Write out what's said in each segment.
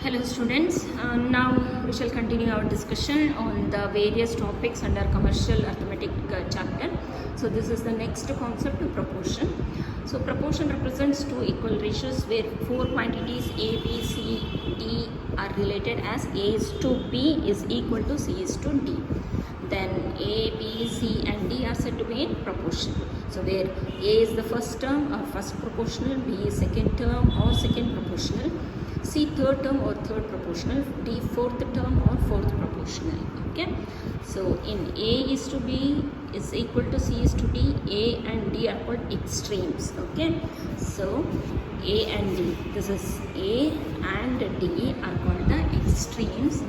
Hello students, now we shall continue our discussion on the various topics under commercial arithmetic chapter. So this is the next concept of proportion. So proportion represents two equal ratios where four quantities A, B, C, D are related as A is to B is equal to C is to D. Then A, B, C and D are said to be in proportion. So where A is the first term or first proportional, B is second term or second proportional, C third term or third proportional, D fourth term or fourth proportional. Okay, so in A is to B is equal to C is to D, A and D are called extremes. Okay, so A and D, this is A and D are called the extremes,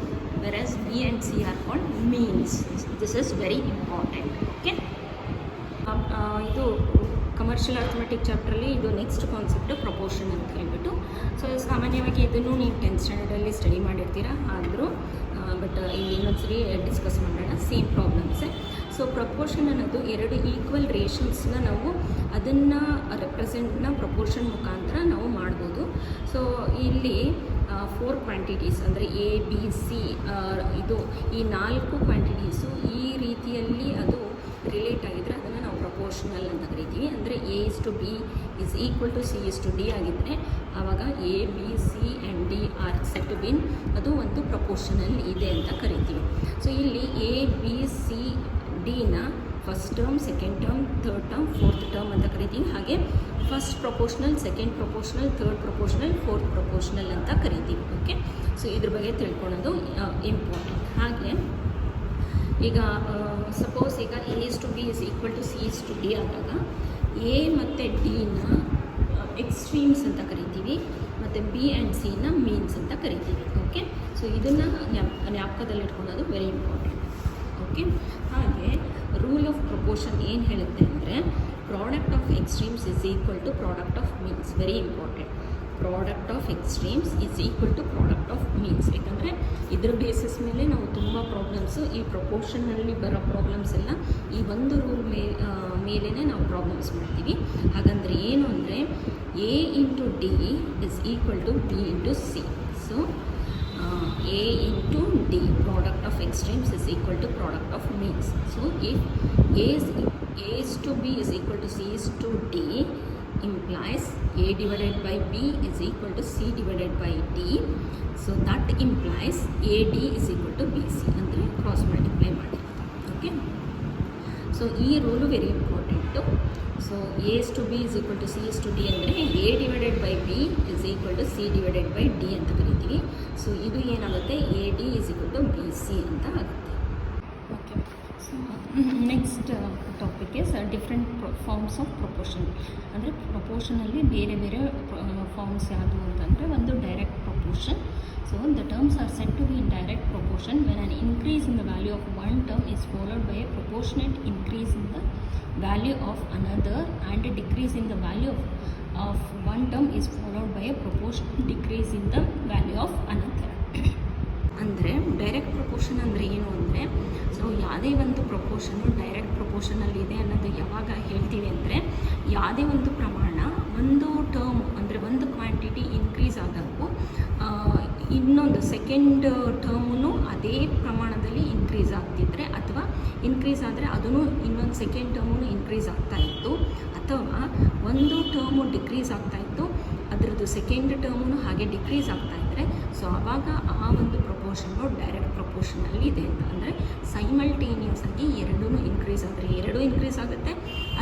whereas B and C are called means. This is very important. Okay, ಇದು commercial arithmetic ಚಾಪ್ಟ್ರಲ್ಲಿ ಇದು next concept proportion ಅಂತ ಹೇಳ್ಬಿಟ್ಟು. So ಸಾಮಾನ್ಯವಾಗಿ ಇದನ್ನು ನೀವು 10th ಸ್ಟ್ಯಾಂಡರ್ಡಲ್ಲಿ study ಮಾಡಿರ್ತೀರಾ, ಆದರೂ but ಇಲ್ಲಿ ಇನ್ನೊಂದ್ಸರಿ ಡಿಸ್ಕಸ್ ಮಾಡೋಣ, ಸೇಮ್ ಪ್ರಾಬ್ಲಮ್ಸೇ. ಸೊ ಪ್ರಪೋರ್ಷನ್ ಅನ್ನೋದು ಎರಡು ಈಕ್ವಲ್ ರೇಷನ್ಸ್ನ ನಾವು ಅದನ್ನು ರೆಪ್ರೆಸೆಂಟ್ನ ಪ್ರಪೋರ್ಷನ್ ಮುಖಾಂತರ ನಾವು ಮಾಡ್ಬೋದು. ಸೊ ಇಲ್ಲಿ 4 ಕ್ವಾಂಟಿಟೀಸ್ ಅಂದರೆ ಎ ಬಿ ಸಿ, ಇದು ಈ 4 ಕ್ವಾಂಟಿಟೀಸು ಈ ರೀತಿಯಲ್ಲಿ ಅದು ರಿಲೇಟ್ ಆಗಿದ್ದರೆ ಅದನ್ನು ನಾವು ಪ್ರಪೋರ್ಷನಲ್ ಅಂತ ಕರಿತೀವಿ. ಅಂದರೆ A is to B is equal to C is to D ಆಗಿದ್ದರೆ ಆವಾಗ A B C and D are set to be in ಅದು ಒಂದು ಪ್ರಪೋರ್ಷನಲ್ ಇದೆ ಅಂತ ಕರಿತೀವಿ. ಸೊ ಇಲ್ಲಿ ಎ ಬಿ ಸಿ ಡಿನ first term, second term, third term, fourth term ಅಂತ ಕರಿತೀವಿ. ಹಾಗೆ first proportional, second proportional, third proportional, fourth proportional ಅಂತ ಕರಿತೀವಿ. ಓಕೆ, ಸೊ ಇದ್ರ ಬಗ್ಗೆ ತಿಳ್ಕೊಳ್ಳೋದು ಇಂಪಾರ್ಟೆಂಟ್. ಹಾಗೆ ಈಗ ಸಪೋಸ್ ಈಗ a is to B is equal to C is to d ಆದಾಗ ಎ ಮತ್ತು ಡಿನ ಎಕ್ಸ್ಟ್ರೀಮ್ಸ್ ಅಂತ ಕರಿತೀವಿ ಮತ್ತು ಬಿ ಆ್ಯಂಡ್ ಸಿನ ಮೀನ್ಸ್ ಅಂತ ಕರಿತೀವಿ. ಓಕೆ, ಸೊ ಇದನ್ನು ಜ್ಞಾಪಕದಲ್ಲಿ ಇಟ್ಕೊಳ್ಳೋದು ವೆರಿ ಇಂಪಾರ್ಟೆಂಟ್. ಓಕೆ, ಹಾಗೆ ರೂಲ್ ಆಫ್ ಪ್ರಪೋರ್ಷನ್ ಏನು ಹೇಳುತ್ತೆ ಅಂದರೆ product of extremes is equal to product of means. Very important. Product of extremes is equal to product of means. ಯಾಕಂದರೆ ಇದ್ರ ಬೇಸಿಸ್ ಮೇಲೆ ನಾವು ತುಂಬ ಪ್ರಾಬ್ಲಮ್ಸು, ಈ ಪ್ರಪೋರ್ಷನಲ್ಲಿ ಬರೋ ಪ್ರಾಬ್ಲಮ್ಸ್ ಎಲ್ಲ ಈ ಒಂದು ರೂಲ್ ಮೇಲೇ ನಾವು ಪ್ರಾಬ್ಲಮ್ಸ್ ಮಾಡ್ತೀವಿ. ಹಾಗಂದರೆ ಏನು ಅಂದರೆ a into d is equal to b into c. So a into d product of extremes is equal to product of means. So if a is to b is equal to c is to d implies a divided by b is equal to c divided by d. So that implies ad is equal to bc ಅಂದರೆ cross multiply ಮಾಡಿ. Okay, so ಈ rule very important. So a is to b is equal to c is to d ಅಂದರೆ a divided by b is equal to c divided by d ಅಂತ ಕರಿತೀವಿ. So ಇದು ಏನಾಗುತ್ತೆ, ad is equal to bc ಅಂತ ಆಗುತ್ತೆ. Okay, so next topic is different forms of proportion. ಅಂದರೆ ಪ್ರಪೋರ್ಷನಲ್ಲಿ ಬೇರೆ ಬೇರೆ ಫಾರ್ಮ್ಸ್ ಯಾವುದು ಅಂತಂದರೆ ಒಂದು direct proportion. So the terms are set to be in direct proportion when an increase in the value of one term is followed by a proportionate increase in the value of another and a decrease in the value of one term is followed by a proportionate decrease in the value of another. ಅಂದರೆ direct proportion ಅಂದರೆ ಏನು ಅಂದರೆ, so ಯಾವುದೇ ಒಂದು ಪ್ರಪೋರ್ಷನು direct ಪ್ರಪೋರ್ಷನಲ್ಲಿದೆ ಅನ್ನೋದು ಯಾವಾಗ ಹೇಳ್ತೀವಿ ಅಂದರೆ, ಯಾವುದೇ ಒಂದು ಪ್ರಮಾಣ ಒಂದು ಟರ್ಮ್ ಅಂದರೆ ಒಂದು ಕ್ವಾಂಟಿಟಿ ಇನ್ಕ್ರೀಸ್ ಆದಾಗೂ ಇನ್ನೊಂದು ಸೆಕೆಂಡ್ ಟರ್ಮು ಅದೇ ಪ್ರಮಾಣದಲ್ಲಿ ಇನ್ಕ್ರೀಸ್ ಆಗ್ತಿದ್ರೆ, ಅಥವಾ ಇನ್ಕ್ರೀಸ್ ಆದರೆ ಅದೂ ಇನ್ನೊಂದು ಸೆಕೆಂಡ್ ಟರ್ಮು ಇನ್ಕ್ರೀಸ್ ಆಗ್ತಾಯಿತ್ತು, ಅಥವಾ ಒಂದು ಟರ್ಮು ಡಿಕ್ರೀಸ್ ಆಗ್ತಾಯಿತ್ತು ಅದರದ್ದು ಸೆಕೆಂಡ್ ಟರ್ಮು ಹಾಗೆ ಡಿಕ್ರೀಸ್ ಆಗ್ತಾಯಿದ್ರೆ, ಸೊ ಆವಾಗ ಆ ಒಂದು ಪ್ರಪೋರ್ಷನ್ನು ಡೈರೆಕ್ಟ್ ಪ್ರಪೋರ್ಷನಲ್ಲಿ ಇದೆ ಅಂತ. ಅಂದರೆ ಸೈಮಲ್ಟೇನಿಯಸ್ ಆಗಿ ಎರಡೂ ಇನ್ಕ್ರೀಸ್ ಆದರೆ ಎರಡೂ ಇನ್ಕ್ರೀಸ್ ಆಗುತ್ತೆ,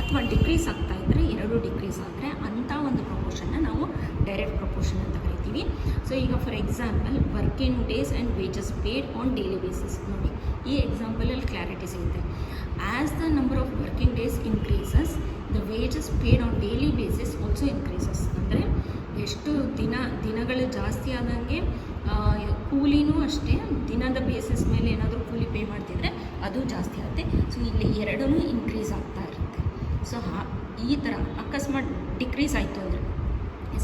ಅಥವಾ ಡಿಕ್ರೀಸ್ ಆಗ್ತಾಯಿದ್ರೆ ಎರಡೂ ಡಿಕ್ರೀಸ್ ಆದರೆ ಅಂಥ ಒಂದು ಪ್ರಪೋರ್ಷನ್ನ ನಾವು ಡೈರೆಕ್ಟ್ ಪ್ರಪೋರ್ಷನ್ ಅಂತ ಕರಿತೀವಿ. ಸೊ ಈಗ for example working days and wages paid on daily basis ನೋಡಿ, ಈ ಎಕ್ಸಾಂಪಲಲ್ಲಿ ಕ್ಲಾರಿಟಿ ಸಿಗುತ್ತೆ. As the number of working days increases the wages paid on daily basis also increases. ಅಂದರೆ ಎಷ್ಟು ದಿನಗಳು ಜಾಸ್ತಿ ಆದಂಗೆ ಕೂಲಿನೂ ಅಷ್ಟೇ ದಿನದ ಬೇಸಿಸ್ ಮೇಲೆ ಏನಾದರೂ ಕೂಲಿ ಪೇ ಮಾಡ್ತಿದ್ರೆ ಅದು ಜಾಸ್ತಿ ಆಗುತ್ತೆ. ಸೊ ಇಲ್ಲಿ ಎರಡೂ ಇನ್ಕ್ರೀಸ್ ಆಗ್ತಾ ಇರುತ್ತೆ. ಸೊ ಈ ಥರ ಅಕಸ್ಮಾತ್ ಡಿಕ್ರೀಸ್ ಆಯಿತು ಅಂದರೆ,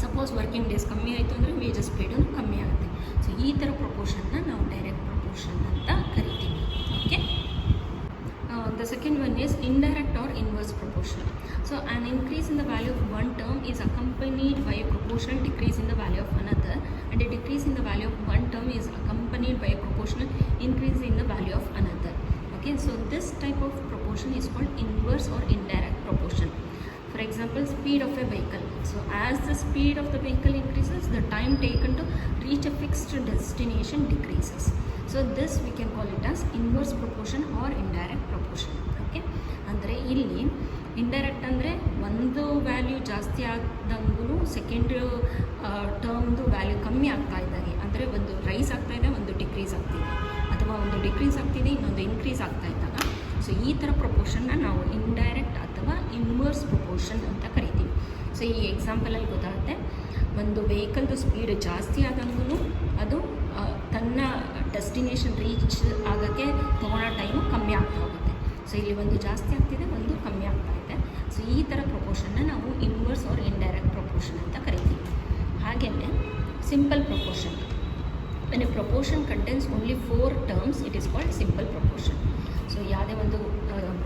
ಸಪೋಸ್ ವರ್ಕಿಂಗ್ ಡೇಸ್ ಕಮ್ಮಿ ಆಯಿತು ಅಂದರೆ ವೇಜಸ್ ಪೇಡೂ ಕಮ್ಮಿ ಆಗುತ್ತೆ. ಸೊ ಈ ಥರ ಪ್ರಪೋರ್ಷನ್ನ ನಾವು ಡೈರೆಕ್ಟ್ ಪ್ರಪೋರ್ಷನ್ ಅಂತ ಕರಿತೀವಿ. Okay, the second one is indirect or inverse proportion. So an increase in the value of one term is accompanied by a proportional decrease in the value of another, and a decrease in the value of one accompanied by a proportional increase in the value of another. Okay, so this type of proportion is called inverse or indirect proportion. For example, speed of a vehicle. So as the speed of the vehicle increases, the time taken to reach a fixed destination decreases. So this we can call it as inverse proportion or indirect proportion. Okay, ಅಂದರೆ ಇಲ್ಲಿ indirect ಅಂದರೆ ಒಂದು value ಜಾಸ್ತಿ ಆದಂಗೂ second ಟರ್ಮ್ದು value ಕಮ್ಮಿ ಆಗ್ತಾ ಇದ್ದಾಗ, ಅಂದರೆ ಒಂದು ರೈಸ್ ಆಗ್ತಾ ಇದೆ, ಒಂದು ಡಿಕ್ರೀಸ್ ಆಗ್ತಿದೆ, ಅಥವಾ ಒಂದು ಡಿಕ್ರೀಸ್ ಆಗ್ತಿದೆ, ಇನ್ನೊಂದು ಇನ್ಕ್ರೀಸ್ ಆಗ್ತಾ ಇದ್ದಾಗ, ಸೊ ಈ ಥರ ಪ್ರಪೋರ್ಷನ್ನ ನಾವು ಇಂಡೈರೆಕ್ಟ್ ಅಥವಾ ಇನ್ವರ್ಸ್ ಪ್ರಪೋರ್ಷನ್ ಅಂತ ಕರಿತೀವಿ. ಸೊ ಈ ಎಕ್ಸಾಂಪಲಲ್ಲಿ ಗೊತ್ತಾಗುತ್ತೆ, ಒಂದು ವೆಹಿಕಲ್ದು ಸ್ಪೀಡ್ ಜಾಸ್ತಿ ಆದಂಗೂ ಅದು ತನ್ನ ಡೆಸ್ಟಿನೇಷನ್ ರೀಚ್ ಆಗೋಕ್ಕೆ ತೊಗೊಳೋ ಟೈಮು ಕಮ್ಮಿ ಆಗ್ತಾ ಹೋಗುತ್ತೆ. ಸೊ ಇಲ್ಲಿ ಒಂದು ಜಾಸ್ತಿ ಆಗ್ತಿದೆ, ಒಂದು ಕಮ್ಮಿ ಆಗ್ತಾ ಇದೆ. ಸೊ ಈ ಥರ ಪ್ರಪೋರ್ಷನ್ನ ನಾವು ಇನ್ವರ್ಸ್ ಆರ್ ಇಂಡೈರೆಕ್ಟ್ ಪ್ರಪೋರ್ಷನ್ ಅಂತ ಕರಿತೀವಿ. ಹಾಗೆಯೇ simple proportion. When A proportion contains only 4 terms, it is called simple proportion. So ಯಾವುದೇ ಒಂದು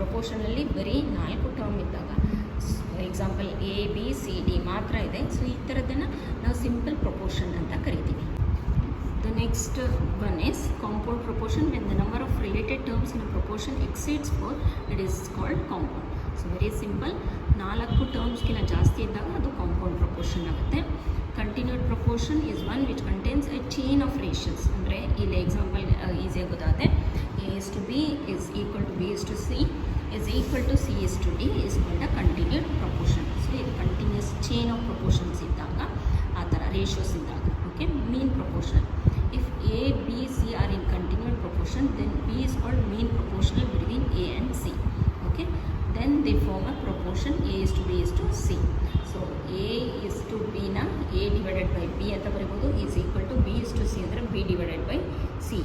ಪ್ರಪೋರ್ಷನಲ್ಲಿ ಬರೀ 4 ಟರ್ಮ್ ಇದ್ದಾಗ, example A B C D ಮಾತ್ರ ಇದೆ, ಸೊ ಈ ಥರದನ್ನು ನಾವು ಸಿಂಪಲ್ ಪ್ರಪೋರ್ಷನ್ ಅಂತ ಕರಿತೀವಿ. The next one is compound proportion. When the number of related terms in a proportion exceeds 4, it is called compound. So very simple, 4 ಟರ್ಮ್ಸ್ಗಿಂತ ಜಾಸ್ತಿ ಇದ್ದಾಗ ಅದು compound proportion ಆಗುತ್ತೆ. Continued proportion is one which contains a chain of ratios. ಅಂದರೆ ಇಲ್ಲಿ example ಈಸಿಯಾಗಿ ಗೊತ್ತಾಗುತ್ತೆ, a is to B is equal to B is to c is equal to C is to D is called a continued proportion. So ಇದು continuous chain of proportions ಇದ್ದಾಗ, ಆ ಥರ ratios ಇದ್ದಾಗ. Okay, mean proportion. If A, B, C are in continued proportion, then B is called mean proportional between A and C. Okay, then they form a proportion A is to B is to C. So A is to B na A divided by B ಅಂತ ಬರೀಬೋದು, is equal to B is to C ಅಂದರೆ B divided by C.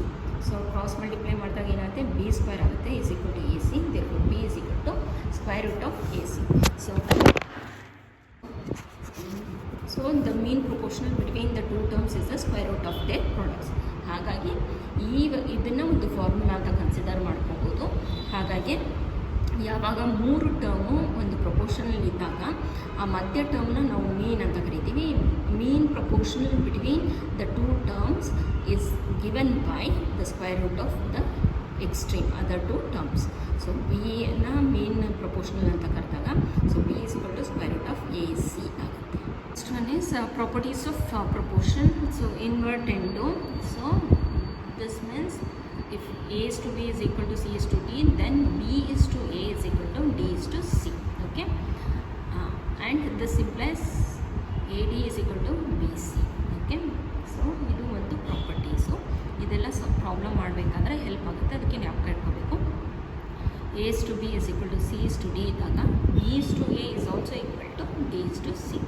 So cross multiply ಮಾಡಿದಾಗ ಏನಾಗುತ್ತೆ, B square ಆಗುತ್ತೆ, is equal to AC. Therefore B is equal to square root of AC. So the mean proportional between the two terms is the square root of their products. ಹಾಗಾಗಿ ಇದನ್ನು ಒಂದು formula ಅಂತ consider ಮಾಡ್ಕೋಬೋದು. ಹಾಗಾಗಿ ಯಾವಾಗ 3 term ಒಂದು ಪ್ರಪೋರ್ಷನಲ್ಲಿ ಇದ್ದಾಗ, ಆ ಮಧ್ಯ ಟರ್ಮ್ನ ನಾವು ಮೀನ್ ಅಂತ ಕರಿತೀವಿ. Mean proportional between the 2 terms is given by the square root of the extreme other 2 terms. So B-ನ mean proportional ಅಂತ ಕರೆದಾಗ, so B is equal to square root of AC ಆಗುತ್ತೆ. Next one is properties of proportion. So invert endo. So this means if A is to B is equal to C is to D, then B is to A is equal to D is to C. Okay, and this implies AD is equal to BC. Okay, so ಇದು ಒಂದು properties. ಇದೆಲ್ಲ problem ಮಾಡಬೇಕಾದ್ರೆ help ಆಗುತ್ತೆ, ಅದಕ್ಕೆ ಜ್ಞಾಪಕ ಇಟ್ಕೋಬೇಕು. A is to B is equal to C is to D ಇದ್ದಾಗ, B is to A is also equal to D is to C.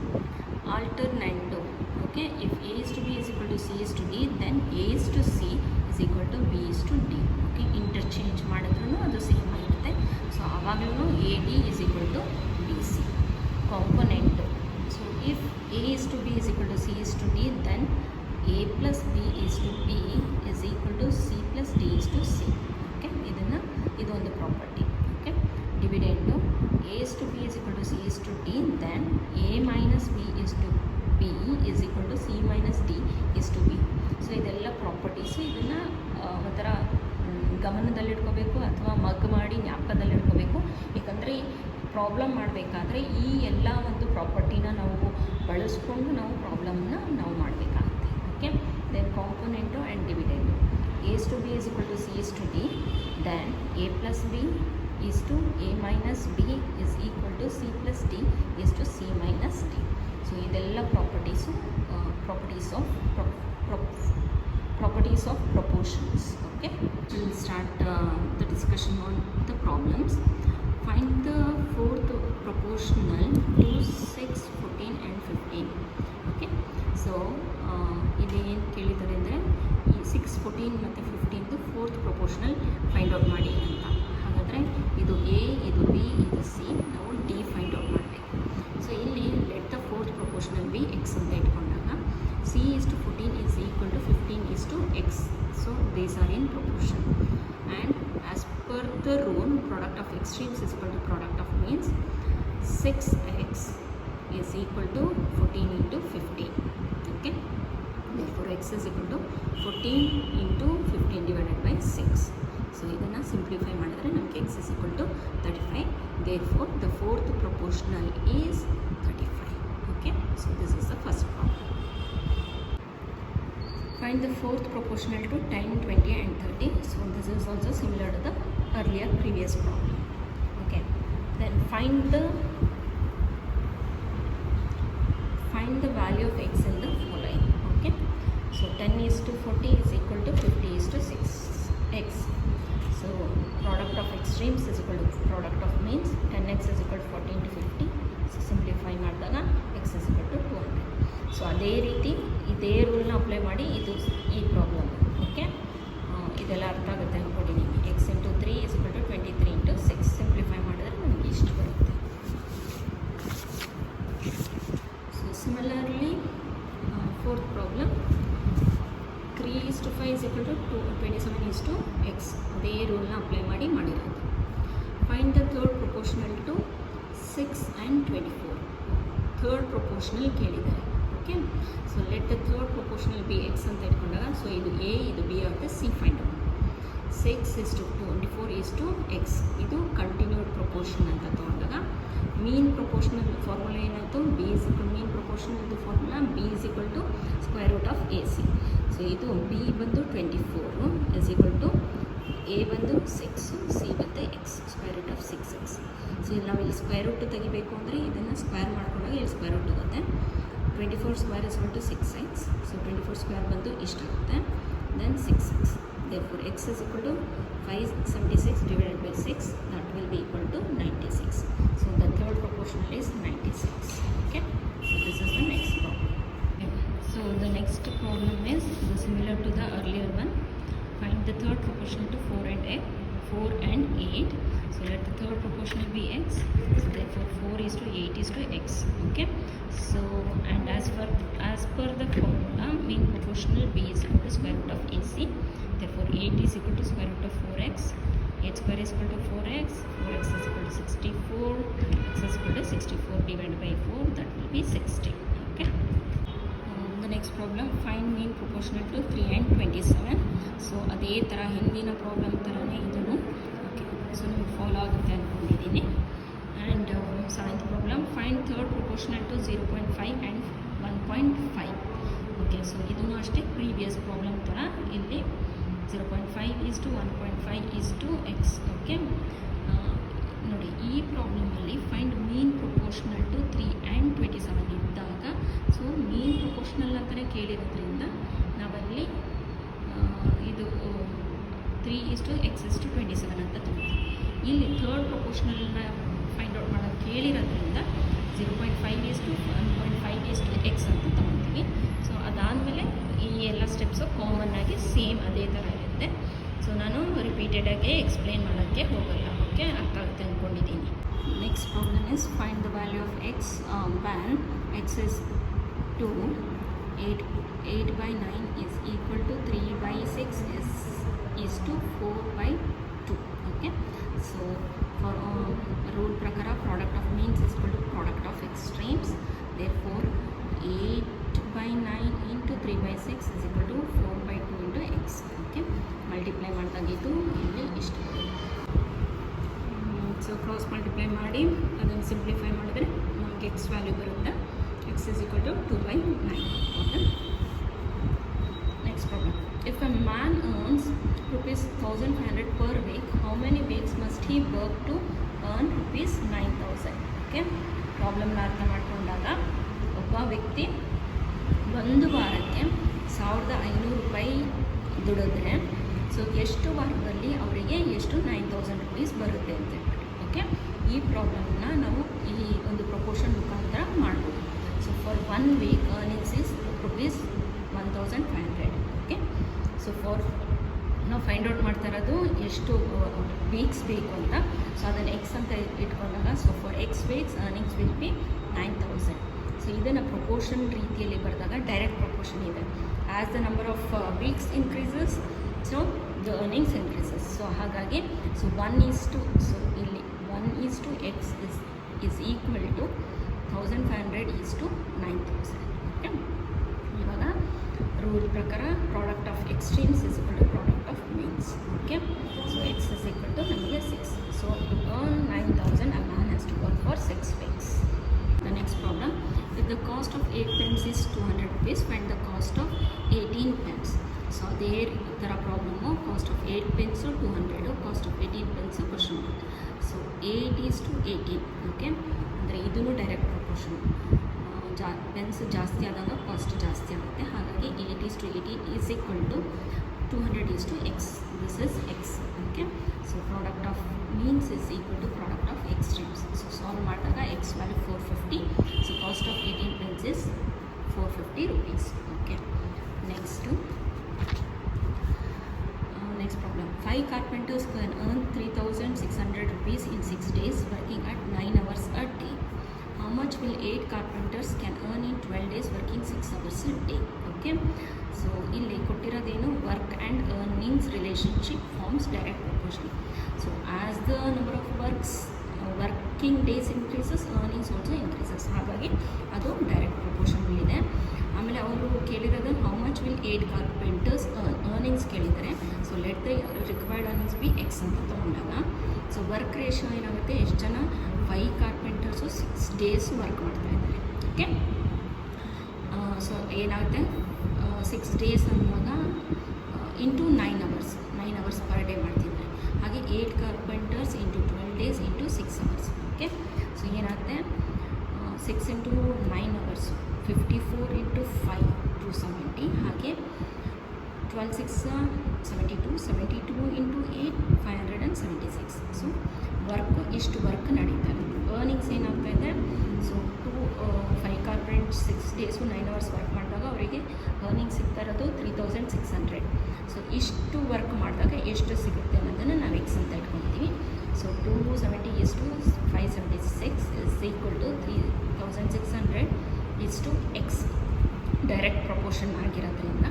Alternando. Okay, if A is to B is equal to C is to D, then A is to C is equal to B is to D. Okay, interchange ಮಾಡಿದ್ರೂ ಅದು same ಆಗಿರುತ್ತೆ. So ಆವಾಗಲೂ AD is equal to BC. Component. So if A is to B is equal to C is to D, then A plus B is to B is equal to C plus D is to C. Okay, ಇದೊಂದು property. Okay, dividend A is to B is equal to C is to D, then A minus B is to B is equal to C minus D is to B. So ಇದೆಲ್ಲ properties. ಇದನ್ನು ಒಂಥರ ಗಮನದಲ್ಲಿಟ್ಕೋಬೇಕು ಅಥವಾ ಮಗ್ ಮಾಡಿ ಜ್ಞಾಪಕದಲ್ಲಿಟ್ಕೋಬೇಕು. ಏಕೆಂದರೆ problem ಮಾಡಬೇಕಾದ್ರೆ ಈ ಎಲ್ಲ ಒಂದು ಪ್ರಾಪರ್ಟಿನ ನಾವು ಬಳಸ್ಕೊಂಡು ನಾವು ಪ್ರಾಬ್ಲಮ್ನ ನಾವು ಮಾಡಬೇಕಾಗುತ್ತೆ. Okay, then componendo and dividendo. A is to B is equal to C is to D, then A plus B is to A minus B is equal to C plus D is to C minus D. So ಇದೆಲ್ಲ properties properties of proportions. Okay, we'll start the discussion on the problems. Find the fourth proportional to 6, 14 and 15. Okay, so ಇಲ್ಲಿ ಏನು ಕೇಳಿದ್ದಾರೆ ಅಂದರೆ ಈ 6, 14 ಮತ್ತು 15 fourth proportional find out ಮಾಡಿ ಅಂತ. ಹಾಗಾದರೆ ಇದು ಎ, ಇದು ಬಿ, ಇದು ಸಿ, ನಾವು ಡಿ ಫೈಂಡ್ ಔಟ್ ಮಾಡಬೇಕು. ಸೊ ಇಲ್ಲಿ let the fourth proportional be x ಅಂತ ಇಟ್ಕೊಂಡಾಗ C is to 14 is equal to 15 is to x. So these are in proportion. And as per the rule, product of extremes is equal to product of means. 6x is equal to 14 into 15. Okay. Therefore x x is equal to 14 into 15 divided by 6. So ಇದನ್ನು simplify ಮಾಡಿದ್ರೆ ನಮಗೆ x is equal to 35. Therefore the fourth proportional is 35. Okay, so this is the first problem. Find the fourth proportional to 10, 20 and 30. So this is also similar to the earlier previous problem. Okay, then find the value of x in the following. Okay, so 10 is to 40 is equal to 50 is to 6x. So product of extremes is equal to product of means. 10x is equal to 14 to 50. So simplify ಮಾಡಿದಾಗ x is equal to 200. So ಅದೇ ರೀತಿ ಇದೇ ರೂಲ್ನ apply ಮಾಡಿ ಇದು ಈ problem. Okay, ಇದೆಲ್ಲ ಅರ್ಥ ಆಗುತ್ತೆ ಅಂದ್ಕೊಂಡಿದ್ದೀನಿ. X into 3 is equal to 23 into 6 simplify ಮಾಡಿದ್ರೆ ನಮಗೆ ಇಷ್ಟು ಬರುತ್ತೆ. So similarly fourth problem 3 is to 5 is equal to 27 is to x. ಅದೇ ರೂಲ್ನ ಅಪ್ಲೈ ಮಾಡಿ ಮಾಡಿರೋದು. Find the third proportional to 6 and 24. Third proportional ಕೇಳಿದ್ದಾರೆ. Okay, so let the third proportional be x ಅಂತ ಇಟ್ಕೊಂಡಾಗ ಸೊ ಇದು ಎ ಇದು B ಆಗುತ್ತೆ. C find out. 6 is to 24 is to x. ಇದು ಕಂಟಿನ್ಯೂಡ್ ಪ್ರಪೋರ್ಷನ್ ಅಂತ ತೊಗೊಂಡಾಗ ಮೀನ್ ಪ್ರಪೋರ್ಷನಲ್ ಫಾರ್ಮುಲಾ ಏನಾಯಿತು? ಬಿ ಇಸ್ ಈಕ್ವಲ್ ಮೀನ್ ಪ್ರಪೋರ್ಷನಲ್ದು formula B is equal to square root of A C. So ಇದು B ಬಂದು 24 is equal to A ಬಂದು 6, c ಬಂದು x, square root of 6x. So ಇಲ್ಲಿ ನಾವು ಇಲ್ಲಿ ಸ್ಕ್ವೇರ್ ರೂಟ್ ತೆಗಿಬೇಕು ಅಂದರೆ ಇದನ್ನು ಸ್ಕ್ವೇರ್ ಮಾಡ್ಕೊಂಡಾಗ ಇಲ್ಲಿ ಸ್ಕ್ವೇರ್ ರೂಟ್ ಆಗುತ್ತೆ. 24 square is equal to 6x. So 24 square ಬಂದು ಇಷ್ಟಾಗುತ್ತೆ. Then 6x. therefore x is equal to 576 divided by 6, that will be equal to 96. So the third proportional is 96. Okay, so this is the next problem. Okay. So the next problem is similar to the earlier one. Find the third proportional to 4 and 8. So let the third proportional be x. So therefore 4 is to 8 is to x. Okay. So and as per the formula, mean proportional b is equal to square root of ac. Therefore 8 is equal to square root of 4x. 8 square is equal to 4x. 4x is equal to 64. X is equal to 64 divided by 4. That will be 60. Okay. The next problem, find mean proportional to 3 and 27. So ಅದೇ ಥರ ಹಿಂದಿನ problem ಥರನೇ ಇದನ್ನು. Okay, so ನಿಮಗೆ follow ಆಗುತ್ತೆ ಅಂದ್ಕೊಂಡಿದ್ದೀನಿ. And seventh problem, find third proportional to 0.5 and 1.5. Okay, so ಇದನ್ನು ಅಷ್ಟೇ ಪ್ರೀವಿಯಸ್ ಪ್ರಾಬ್ಲಮ್ ಥರ ಇಲ್ಲಿ 0.5 is to 1.5 is to x. Okay, ನೋಡಿ ಈ ಪ್ರಾಬ್ಲಮಲ್ಲಿ find mean proportional to 3 and 27 ಇದ್ದಾಗ, ಸೊ ಮೀನ್ ಪ್ರೊಪೋರ್ಷನಲ್ ಅಂತಲೇ ಕೇಳಿರೋದ್ರಿಂದ ನಾವಲ್ಲಿ ಇದು 3 is to x is to 27 ಅಂತ ತೊಗೊಳ್ತೀವಿ. ಇಲ್ಲಿ ಥರ್ಡ್ ಪ್ರೊಪೋರ್ಷನಲ್ನ ಫೈಂಡ್ ಔಟ್ ಮಾಡೋದು ಕೇಳಿರೋದ್ರಿಂದ 0.5 is to 1.5 is to x ಅಂತ ತೊಗೊಳ್ತೀವಿ. ಸೊ ಅದಾದಮೇಲೆ ಈ ಎಲ್ಲ ಸ್ಟೆಪ್ಸು ಕಾಮನ್ ಆಗಿ ಸೇಮ್ ಅದೇ ಥರ ಇರುತ್ತೆ. ಸೊ ನಾನು ರಿಪೀಟೆಡಾಗಿ ಎಕ್ಸ್ಪ್ಲೇನ್ ಮಾಡೋಕ್ಕೆ ಹೋಗಲ್ಲ. ಓಕೆ, ಅರ್ಥ ಆಗುತ್ತೆ ಅಂದ್ಕೊಂಡಿದ್ದೀನಿ. Next problem is find the value of X van X is 2, 8 by 9 is equal to 3 by 6 is to 4 by 2. Okay, so for rule prakara product of means is equal to product of extremes. Therefore 8 by 9 into 3 by 6 is equal to 4 by 2 into x. Okay, multiply ಮಾಡಿದಾಗಿದ್ದು ಇಲ್ಲಿ ಇಷ್ಟು. So cross multiply ಮಾಡಿ ಅದನ್ನು simplify ಮಾಡಿದ್ರೆ ನಮಗೆ X value ಬರುತ್ತೆ. x is equal to 2 by 9. Okay. Next problem. If a man earns rupees 1,500 per week, how many weeks must he work to earn rupees 9,000? Okay. ಪ್ರಾಬ್ಲಮ್ನ ಅರ್ಥ ಮಾಡ್ಕೊಂಡಾಗ ಒಬ್ಬ ವ್ಯಕ್ತಿ ಒಂದು ವಾರಕ್ಕೆ 1,500 ರೂಪಾಯಿ ದುಡಿದ್ರೆ ಸೊ ಎಷ್ಟು ವಾರದಲ್ಲಿ ಅವರಿಗೆ ಎಷ್ಟು 9,000 rupees ಬರುತ್ತೆ ಅಂತ ಹೇಳ್ಬಿಟ್ಟು. ಓಕೆ, ಈ ಪ್ರಾಬ್ಲಮ್ನ ನಾವು ಈ ಒಂದು ಪ್ರಪೋರ್ಷನ್ ಮುಖಾಂತರ ಮಾಡ್ಬೋದು. So for 1 week earnings is rupees 1,500. Okay, so for ನಾವು ಫೈಂಡ್ ಔಟ್ ಮಾಡ್ತಾ ಇರೋದು ಎಷ್ಟು ವೀಕ್ಸ್ ಬೇಕು ಅಂತ. ಸೊ ಅದನ್ನು ಎಕ್ಸ್ ಅಂತ ಇಟ್ಕೊಂಡಾಗ so for x weeks earnings will be 9,000. So ಇದನ್ನು ಪ್ರಪೋರ್ಷನ್ ರೀತಿಯಲ್ಲಿ ಬರೆದಾಗ ಡೈರೆಕ್ಟ್ ಪ್ರಪೋರ್ಷನ್ ಇದೆ. As the number of weeks increases so the earnings increases. So ಹಾಗಾಗಿ ಸೊ 1 is to ಸೊ ಇಲ್ಲಿ 1 is to x is equal to 1,500 is to 9,000. Okay, ಇವಾಗ rule ಪ್ರಕಾರ product of extremes is equal to product of means. Okay, so x is equal to ನಮಗೆ 6. So to earn 9,000 a man has to work for 6 weeks. The next problem, if the cost of 8 pence is 200 rupees, find the cost of 18 pence. So there the problem of cost of 8 pence or 200, cost of 18 pence question mark. So 8 is to 18. Okay, ಅಂದರೆ ಇದೂ direct proportion. Pens ಜಾಸ್ತಿ ಆದಾಗ cost ಜಾಸ್ತಿ ಆಗುತ್ತೆ. ಹಾಗಾಗಿ 8 is to 18 is equal to 200 is to x. This is x. Okay, so product of means is equal to product of extremes. So solve ಮಾಡಿದಾಗ x value 450. So cost of 18 pence is 450 rupees. Okay, next problem. 5 carpenters can earn 3,600 rupees in 6 days working at 9 hours a day. How much will 8 carpenters can earn in 12 days working 6 hours a day? Okay, so ಇಲ್ಲಿ ಕೊಟ್ಟಿರೋದೇನು, work and earnings relationship forms direct proportion. So as the number of working days increases, earnings also increases. ಹಾಗಾಗಿ ಅದು direct ಪ್ರಪೋರ್ಷನಲ್ಲಿದೆ. ಆಮೇಲೆ ಅವರು ಕೇಳಿರೋದು how much will 8 carpenters earnings ಕೇಳಿದ್ದಾರೆ. So let the required earnings be x ಅಂತ ತೊಗೊಂಡಾಗ, so work ratio ಏನಾಗುತ್ತೆ, ಎಷ್ಟು ಜನ 5 ಕಾರ್ಪೆಂಟರ್ಸು 6 ಡೇಸ್ ವರ್ಕ್ ಮಾಡ್ತಾ ಇದ್ದಾರೆ. ಓಕೆ, ಸೊ ಏನಾಗುತ್ತೆ 6 ಡೇಸ್ ಅನ್ನುವಾಗ ಇಂಟು 9 hours ಪರ್ ಡೇ ಮಾಡ್ತಿದ್ದಾರೆ. ಹಾಗೆ 8 carpenters into 12 days into 6 hours. Okay, so ಏನಾಗುತ್ತೆ 6 ಇಂಟು 9 hours 54 ಇಂಟು 5 270. ಹಾಗೆ 12 6 72 ಇಂಟು 8 576. ಸೊ ಇಷ್ಟು ವರ್ಕ್ ನಡೀತಾ ಇದೆ. ಅರ್ನಿಂಗ್ಸ್ ಏನಾಗ್ತಾ ಇದೆ, ಸೊ 5 ಕಾರ್ಪೆಂಟ್ಸ್ 6 ಡೇಸು 9 hours ವರ್ಕ್ ಮಾಡಿದಾಗ ಅವರಿಗೆ ಅರ್ನಿಂಗ್ ಸಿಗ್ತಾ ಇರೋದು 3,600. ಸೊ ಇಷ್ಟು ವರ್ಕ್ ಮಾಡಿದಾಗ ಎಷ್ಟು ಸಿಗುತ್ತೆ ಅನ್ನೋದನ್ನು ನಾವು ಎಕ್ಸ್ ಅಂತ ಇಟ್ಕೊಳ್ತೀವಿ. So 270 is to 576 is equal to 3,600 is to x. Direct proportion ಆಗಿರೋದ್ರಿಂದ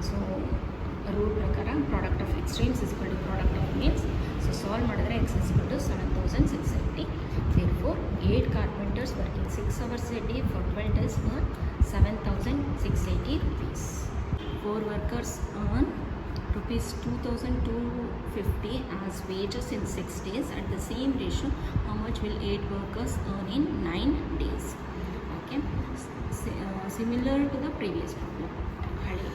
ಸೊ ರೂಲ್ ಪ್ರಕಾರ product of extremes is equal to product of means. So solve ಮಾಡಿದ್ರೆ x is equal to 7,680. Therefore 8 carpenters working 6 hours a day for 12 days earn 7,680 rupees. 4 workers earn rupees 2,250 as wages in 6 days. At the same ratio, how much will 8 workers earn in 9 days? Okay, similar to the previous problem.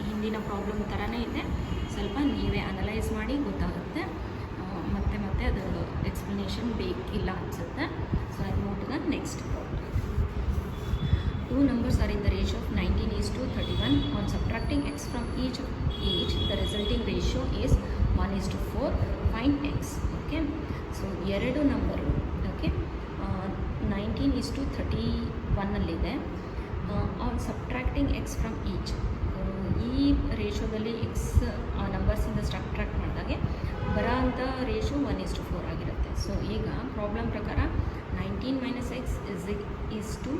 ಹಿಂದಿನ problem ಥರನೇ ಇದೆ. ಸ್ವಲ್ಪ ನೀವೇ analyse ಮಾಡಿ ಗೊತ್ತಾಗುತ್ತೆ. ಮತ್ತೆ ಅದರ explanation ಬೇಕಿಲ್ಲ ಅನಿಸುತ್ತೆ. So I move to the next problem. 2 numbers are in the ratio of 19 is to 31. On subtracting x from each, the resulting ratio is 1 is to 4. Find x. Okay, so ಎರಡು number. Okay, 19 is to 31 ಅಲ್ಲಿದೆ. On subtracting X from each, ಈ ರೇಷೋದಲ್ಲಿ X ನಂಬರ್ಸಿಂದ subtract ಮಾಡಿದಾಗೆ ಬರೋ ಅಂಥ ratio 1 is to 4 ಆಗಿರುತ್ತೆ. So ಈಗ problem ಪ್ರಕಾರ 19 minus x is to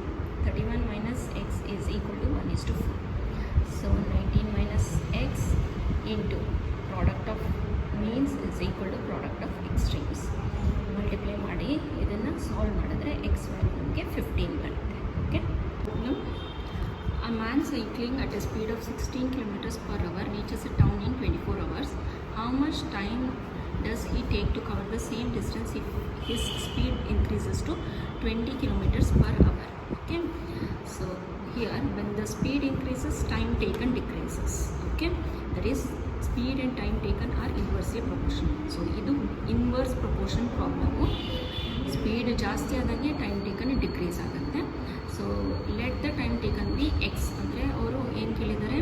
31 minus x is equal to 1 is to 4. So 19 minus x into product of means is equal to product of extremes. Multiply ಮಾಡಿ ಇದನ್ನು solve ಮಾಡಿದ್ರೆ x value ನಮಗೆ 15 ಬರುತ್ತೆ. Okay, a man cycling at a speed of 16 kilometers per hour reaches a town in 24 hours. How much time does he take to cover the same distance if his speed increases to 20 kilometers per hour? Okay, so here when the speed increases, time taken decreases. Okay, that is speed and time taken are inversely proportional. So idu inverse proportion problem. Speed ಜಾಸ್ತಿ ಆದಂಗೆ time taken decrease ಆಗುತ್ತೆ. So let the time taken B X. ಅಂದರೆ ಅವರು ಏನು ಕೇಳಿದ್ದಾರೆ,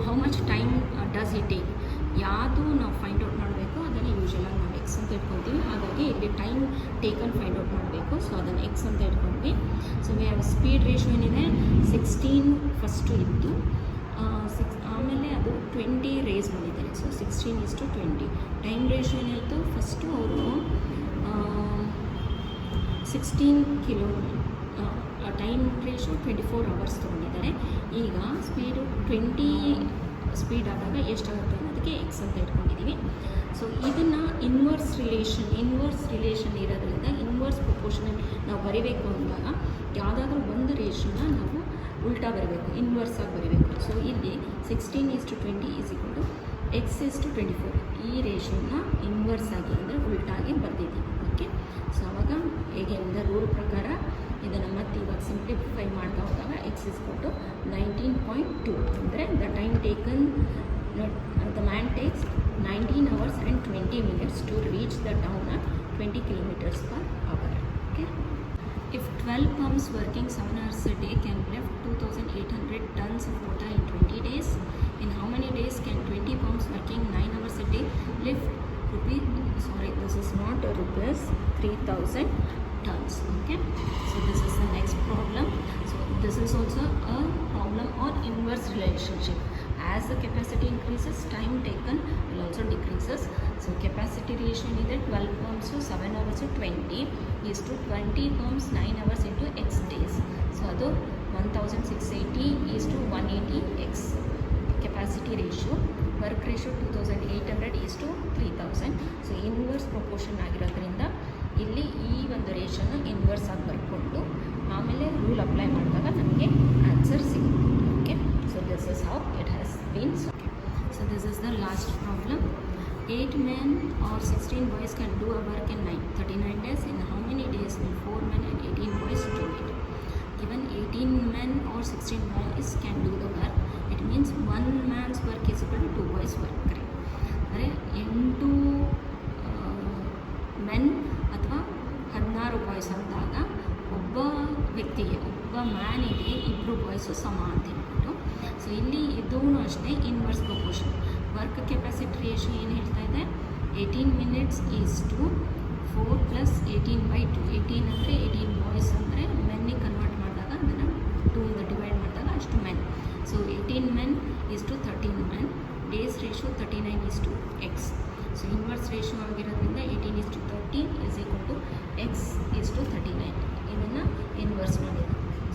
how much time does it take. ಯಾವುದು ನಾವು find out ಮಾಡಬೇಕು ಅದನ್ನು ಯೂಶಲಾಗಿ ನಾವು ಎಕ್ಸ್ ಅಂತ ಇಟ್ಕೊಳ್ತೀವಿ. ಹಾಗಾಗಿ ಇಲ್ಲಿ ಟೈಮ್ ಟೇಕನ್ ಫೈಂಡ್ ಔಟ್ ಮಾಡಬೇಕು. ಸೊ ಅದನ್ನು ಎಕ್ಸ್ ಅಂತ ಇಟ್ಕೊಂಡ್ವಿ. So we have speed ratio ಏನಿದೆ 16 ಫಸ್ಟು ಇತ್ತು, ಆಮೇಲೆ ಅದು 20 ರೇಸ್ ಮಾಡಿದ್ದಾರೆ. So 16 is to 20. Time ratio ಏನಾಯಿತು, ಫಸ್ಟು ಅವರು 16 ಕಿಲೋ ಟೈಮ್ ರೇಷಿಯೋ 24 hours ತೊಗೊಂಡಿದ್ದಾರೆ. ಈಗ ಸ್ಪೀಡು 20 ಸ್ಪೀಡ್ ಆದಾಗ ಎಷ್ಟಾಗುತ್ತೆ ಅನ್ನೋದಕ್ಕೆ ಎಕ್ಸ್ ಅಂತ ಇಟ್ಕೊಂಡಿದ್ದೀವಿ. ಸೊ ಇದನ್ನು ಇನ್ವರ್ಸ್ ರಿಲೇಷನ್ ಇರೋದ್ರಿಂದ ಇನ್ವರ್ಸ್ ಪ್ರಪೋರ್ಷನಲ್ ನಾವು ಬರೀಬೇಕು ಅಂದಾಗ ಯಾವುದಾದ್ರೂ ಒಂದು ರೇಷಿಯೋನ ನಾವು ಉಲ್ಟಾ ಬರಬೇಕು, ಇನ್ವರ್ಸ್ ಆಗಿ ಬರೀಬೇಕು. ಸೊ ಇಲ್ಲಿ 16:20 ಈಸ್ ಈಕ್ವಲ್ ಟು x:24. ಈ ರೇಷಿಯೋನ ಇನ್ವರ್ಸ್ ಆಗಿ ಅಂದರೆ ಉಲ್ಟಾಗಿ ಬರ್ದಿದ್ದೀವಿ. ಓಕೆ, ಸೊ ಅವಾಗ ಹೇಗೆ ಅಂದರೆ ರೂಲ್ ಪ್ರಕಾರ ಇದನ್ನು ಮತ್ತೆ ಇವಾಗ ಸಿಂಪ್ಲಿಫೈ ಮಾಡ್ತಾ ಹೋದಾಗ x 19.2 ಅಂದರೆ the time taken the man takes 19 hours and 20 minutes to reach the town at 20 kilometers per hour. Okay, if 12 pumps working 7 hours a day can lift 2800 tons of water in 20 days, in how many days can 20 pumps working 9 hours a day lift this is not a rupees 3000 tons. Okay, so this is the next problem. So this is also a problem or inverse relationship. As the capacity increases, time taken will also decreases. So capacity ratio is 12 pumps to 7 hours to 20 is to 20 pumps 9 hours into x days. So ಅದು 1680 is to 180x. Capacity ratio, work ratio 2800 is to 3000. So inverse proportion ಆಗಿರೋದ್ರಿಂದ ಇಲ್ಲಿ ಈ ಒಂದು ರೇಷಿಯೋನ inverse ಆಗಿ ಬರ್ಕೊಂಡು ಆಮೇಲೆ rule apply ಮಾಡಿದಾಗ ನಮಗೆ ಆನ್ಸರ್ ಸಿಗುತ್ತೆ. Okay, so this is how it has been solved. So this is the last problem. 8 men or 16 boys can do a work in 39 days. In how many days will 4 men and 18 boys do it? Given 18 men or 16 boys can do the work, it means one man's work is equal to 2 boys' work. Correct? ಅಂದರೆ 8 men ಅಥವಾ 16 boys ಅಂದಾಗ ಒಬ್ಬ ವ್ಯಕ್ತಿಗೆ, ಒಬ್ಬ ಮ್ಯಾನಿಗೆ 2 boys ಸಮ ಅಂತ ಹೇಳ್ಬಿಟ್ಟು. So ಇಲ್ಲಿ ಇದೂ ಅಷ್ಟೇ inverse proportion. Work capacity ratio ಏನು ಹೇಳ್ತಾ ಇದೆ, 18 minutes ಈಸ್ ಟು 4 + 18/2. 18 ಅಂದರೆ 18 ಬಾಯ್ಸ್ ಅಂದರೆ ಮೆನ್ನಿಗೆ ಕನ್ವರ್ಟ್ ಮಾಡಿದಾಗ ಅದನ್ನು 2 ಇಂದ ಡಿವೈಡ್ ಮಾಡಿದಾಗ ಅಷ್ಟು men. So 18 men is to 13 men. Days ratio 39 is to x. So inverse ratio ಆಗಿರೋದ್ರಿಂದ 18:30 is equal to x is to 39. ಇದನ್ನು ಇನ್ವರ್ಸ್ ಮಾಡಿದೆ.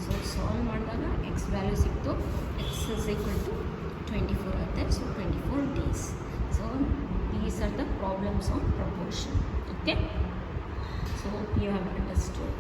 ಸೊ ಸಾಲ್ವ್ ಮಾಡಿದಾಗ x ವ್ಯಾಲ್ಯೂ ಸಿಕ್ತು. x is equal to 24 ಆಗುತ್ತೆ. So 24 days. So these are the problems of proportion. Okay, so you have understood.